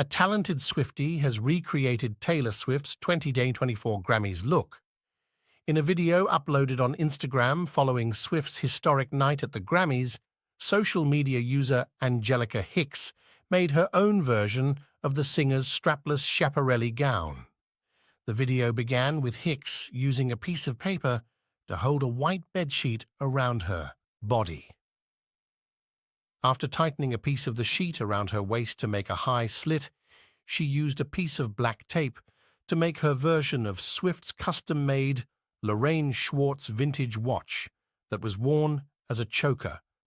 A talented Swiftie has recreated Taylor Swift's 2024 Grammys look. In a video uploaded on Instagram following Swift's historic night at the Grammys, social media user Angelica Hicks made her own version of the singer's strapless Schiaparelli gown. The video began with Hicks using a piece of paper to hold a white bedsheet around her body. After tightening a piece of the sheet around her waist to make a high slit, she used a piece of black tape to make her version of Swift's custom-made Lorraine Schwartz vintage watch that was worn as a choker